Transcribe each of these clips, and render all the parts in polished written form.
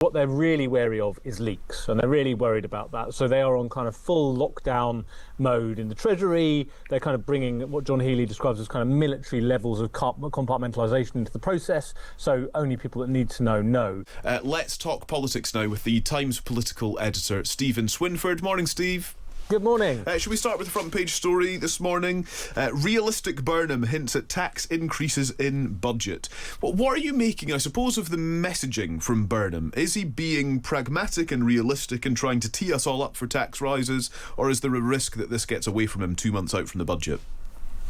What they're really wary of is leaks, and they're really worried about that. So they are on kind of full lockdown mode in the Treasury. They're kind of bringing what John Healey describes as kind of military levels of compartmentalisation into the process. So only people that need to know. Let's talk politics now with the Times political editor, Stephen Swinford. Morning, Steve. Good morning. Should we start with the front page story this morning? Realistic Burnham hints at tax increases in budget. Well, what are you making, I suppose, of the messaging from Burnham? Is he being pragmatic and realistic and trying to tee us all up for tax rises, or is there a risk that this gets away from him 2 months out from the budget?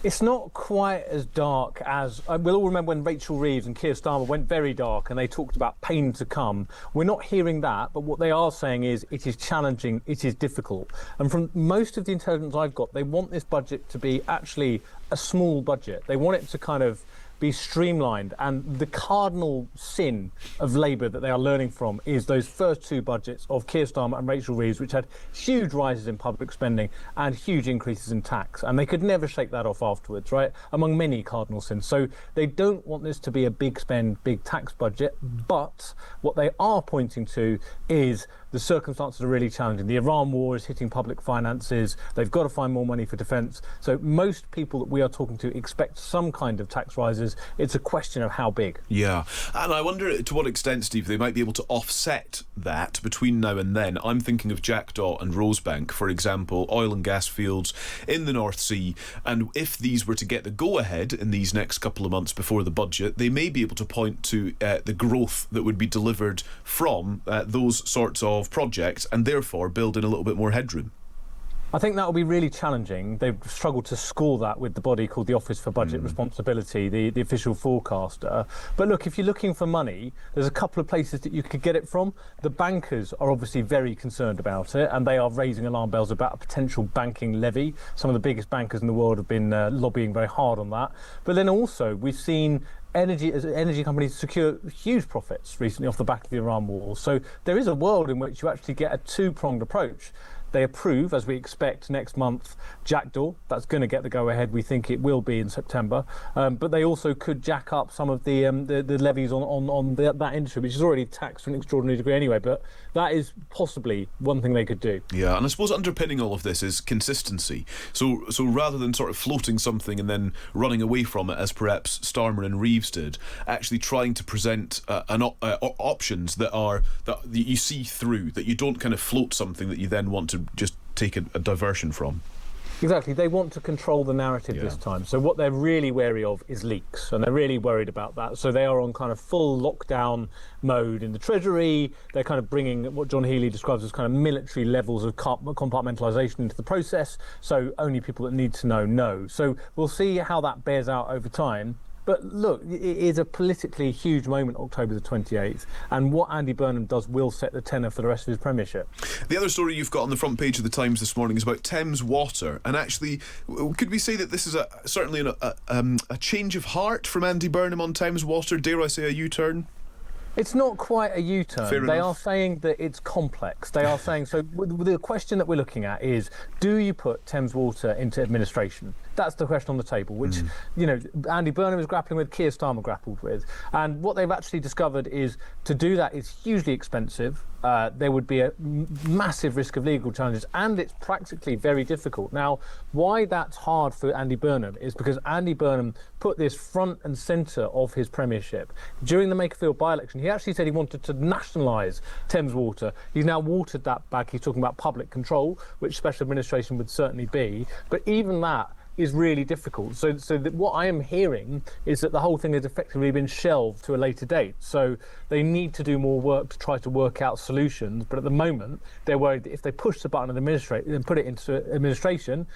It's not quite as dark as... we'll all remember when Rachel Reeves and Keir Starmer went very dark and they talked about pain to come. We're not hearing that, but what they are saying is it is challenging, it is difficult. And from most of the intelligence I've got, they want this budget to be actually a small budget. They want it to kind of be streamlined, and the cardinal sin of Labour that they are learning from is those first two budgets of Keir Starmer and Rachel Reeves, which had huge rises in public spending and huge increases in tax, and they could never shake that off afterwards, right, among many cardinal sins. So they don't want this to be a big spend, big tax budget, but what they are pointing to is the circumstances are really challenging. The Iran war is hitting public finances. They've got to find more money for defence. So most people that we are talking to expect some kind of tax rises. It's a question of how big. Yeah, and I wonder to what extent, Steve, they might be able to offset that between now and then. I'm thinking of Jackdaw and Rosebank, for example, oil and gas fields in the North Sea. And if these were to get the go-ahead in these next couple of months before the budget, they may be able to point to the growth that would be delivered from those sorts of projects, and therefore build in a little bit more headroom. I think that will be really challenging. They've struggled to score that with the body called the Office for Budget Responsibility, the official forecaster. But look, if you're looking for money, there's a couple of places that you could get it from. The bankers are obviously very concerned about it, and they are raising alarm bells about a potential banking levy. Some of the biggest bankers in the world have been lobbying very hard on that. But then also, we've seen energy companies secure huge profits recently off the back of the Iran war. So there is a world in which you actually get a two-pronged approach. They approve, as we expect next month, Jackdaw. That's going to get the go-ahead. We think it will be in September. But they also could jack up some of the levies on that industry, which is already taxed to an extraordinary degree anyway. But that is possibly one thing they could do. Yeah, and I suppose underpinning all of this is consistency. So rather than sort of floating something and then running away from it, as perhaps Starmer and Reeves did, actually trying to present options that you see through, that you don't kind of float something that you then want to just take a diversion from. Exactly. They want to control the narrative this time. So what they're really wary of is leaks, and they're really worried about that. So they are on kind of full lockdown mode in the Treasury. They're kind of bringing what John Healey describes as kind of military levels of compartmentalisation into the process. So only people that need to know. So we'll see how that bears out over time. But look, it is a politically huge moment, October the 28th, and what Andy Burnham does will set the tenor for the rest of his premiership. The other story you've got on the front page of the Times this morning is about Thames Water, and actually, could we say that this is certainly a change of heart from Andy Burnham on Thames Water? Dare I say a U-turn? It's not quite a U-turn. They are saying that it's complex. They are saying, so the question that we're looking at is, do you put Thames Water into administration? That's the question on the table, which, Andy Burnham is grappling with, Keir Starmer grappled with. And what they've actually discovered is to do that is hugely expensive. There would be a massive risk of legal challenges, and it's practically very difficult. Now, why that's hard for Andy Burnham is because Andy Burnham put this front and centre of his premiership. During the Makerfield by-election, he actually said he wanted to nationalise Thames Water. He's now watered that back. He's talking about public control, which special administration would certainly be. But even that is really difficult. So what I am hearing is that the whole thing has effectively been shelved to a later date. So they need to do more work to try to work out solutions. But at the moment, they're worried that if they push the button and put it into administration,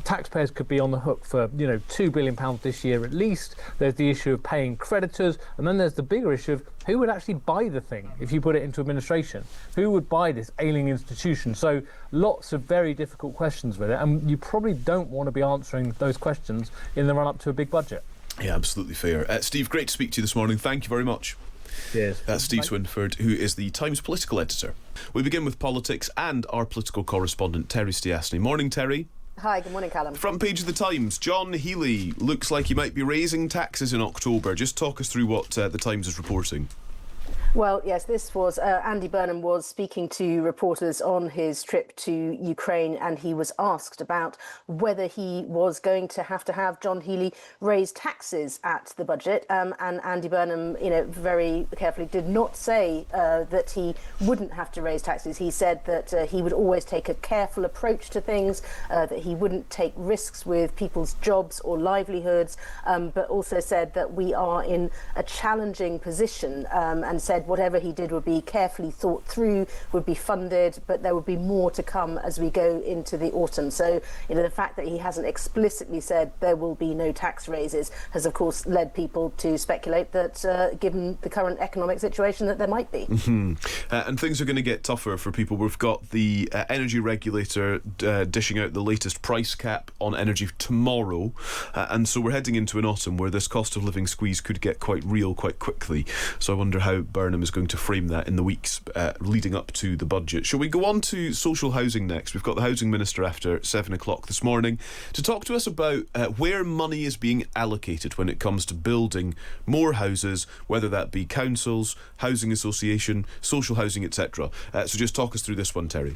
taxpayers could be on the hook for, £2 billion this year at least. There's the issue of paying creditors. And then there's the bigger issue of who would actually buy the thing if you put it into administration? Who would buy this ailing institution? So lots of very difficult questions with it. And you probably don't want to be answering those questions in the run-up to a big budget. Yeah, absolutely fair. Steve, great to speak to you this morning. Thank you very much. Cheers. That's Steve Swinford, who is the Times political editor. We begin with politics and our political correspondent, Terry Stiasny. Morning, Terry. Hi, good morning, Callum. Front page of the Times, John Healey looks like he might be raising taxes in October. Just talk us through what the Times is reporting. Well, yes, this was Andy Burnham was speaking to reporters on his trip to Ukraine, and he was asked about whether he was going to have John Healey raise taxes at the budget. And Andy Burnham, very carefully did not say that he wouldn't have to raise taxes. He said that he would always take a careful approach to things, that he wouldn't take risks with people's jobs or livelihoods, but also said that we are in a challenging position, and said whatever he did would be carefully thought through, would be funded, but there would be more to come as we go into the autumn. So, the fact that he hasn't explicitly said there will be no tax raises has, of course, led people to speculate that, given the current economic situation, that there might be. And things are going to get tougher for people. We've got the energy regulator dishing out the latest price cap on energy tomorrow, and so we're heading into an autumn where this cost of living squeeze could get quite real quite quickly. So I wonder how Burnham is going to frame that in the weeks leading up to the budget. Shall we go on to social housing next? We've got the Housing Minister after 7 o'clock this morning to talk to us about where money is being allocated when it comes to building more houses, whether that be councils, housing association, social housing, etc. So just talk us through this one, Terry.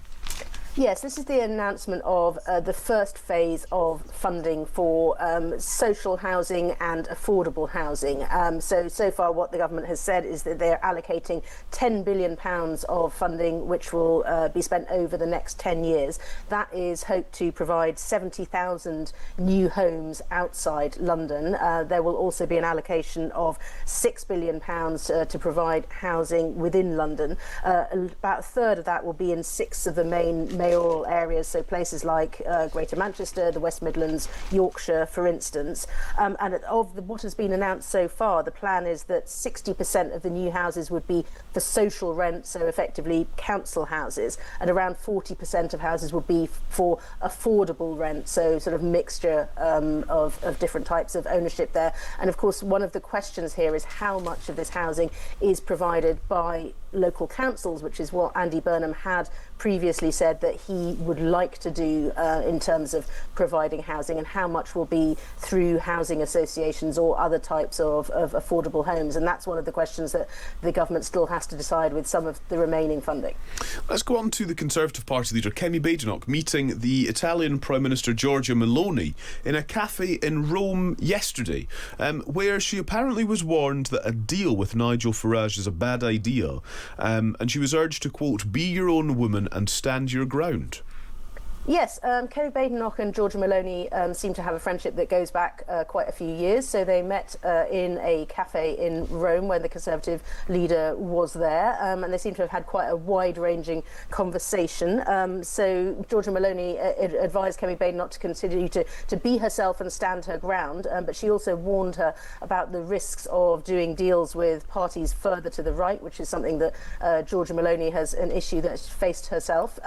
Yes, this is the announcement of the first phase of funding for social housing and affordable housing. So far what the government has said is that they're allocating £10 billion of funding, which will be spent over the next 10 years. That is hoped to provide 70,000 new homes outside London. There will also be an allocation of £6 billion to provide housing within London. About a third of that will be in 6 of the main mayoral areas, so places like Greater Manchester, the West Midlands, Yorkshire, for instance. And of what has been announced so far, the plan is that 60% of the new houses would be for social rent, so effectively council houses, and around 40% of houses would be for affordable rent, so sort of mixture of different types of ownership there. And of course, one of the questions here is how much of this housing is provided by local councils, which is what Andy Burnham had previously said that he would like to do in terms of providing housing, and how much will be through housing associations or other types of affordable homes. And that's one of the questions that the government still has to decide with some of the remaining funding. Let's go on to the Conservative Party leader Kemi Badenoch meeting the Italian Prime Minister Giorgia Meloni in a cafe in Rome yesterday, where she apparently was warned that a deal with Nigel Farage is a bad idea, and she was urged to, quote, be your own woman and stand your ground. Yes, Kemi Badenoch and Giorgia Meloni seem to have a friendship that goes back quite a few years. So they met in a cafe in Rome when the Conservative leader was there, and they seem to have had quite a wide-ranging conversation. So Giorgia Meloni advised Kemi Badenoch to continue to be herself and stand her ground, but she also warned her about the risks of doing deals with parties further to the right, which is something that Giorgia Meloni has an issue that she faced herself.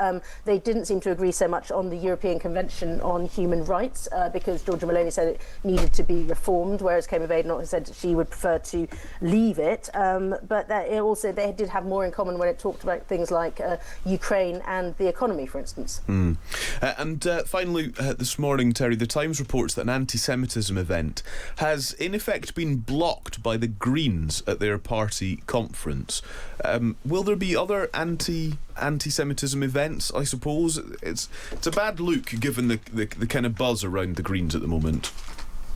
They didn't seem to agree so much on the European Convention on Human Rights, because Giorgia Meloni said it needed to be reformed, whereas Kemi Badenoch said she would prefer to leave it. But they did have more in common when it talked about things like Ukraine and the economy, for instance. And finally, this morning, Terry, the Times reports that an anti-Semitism event has in effect been blocked by the Greens at their party conference. Will there be other anti-Semitism events? I suppose it's a bad look given the kind of buzz around the Greens at the moment.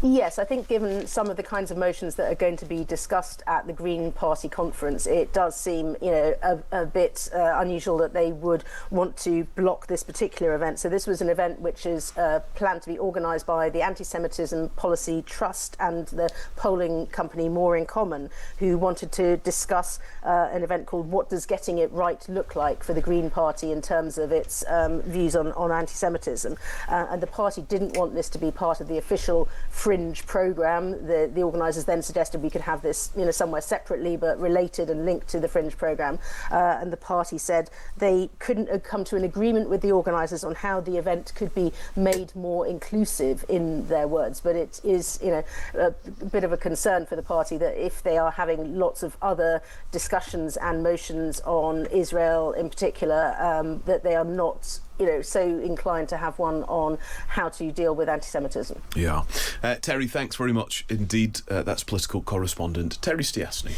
Yes, I think given some of the kinds of motions that are going to be discussed at the Green Party conference, it does seem, a bit unusual that they would want to block this particular event. So this was an event which is planned to be organised by the Anti-Semitism Policy Trust and the polling company More in Common, who wanted to discuss an event called What Does Getting It Right Look Like for the Green Party in terms of its views on anti-Semitism. And the party didn't want this to be part of the official Fringe programme. The organisers then suggested we could have this, somewhere separately but related and linked to the Fringe programme. And the party said they couldn't come to an agreement with the organisers on how the event could be made more inclusive, in their words. But it is, a bit of a concern for the party that if they are having lots of other discussions and motions on Israel in particular, that they are not so inclined to have one on how to deal with anti-Semitism. Yeah. Terry, thanks very much indeed. That's political correspondent Terry Stiasny.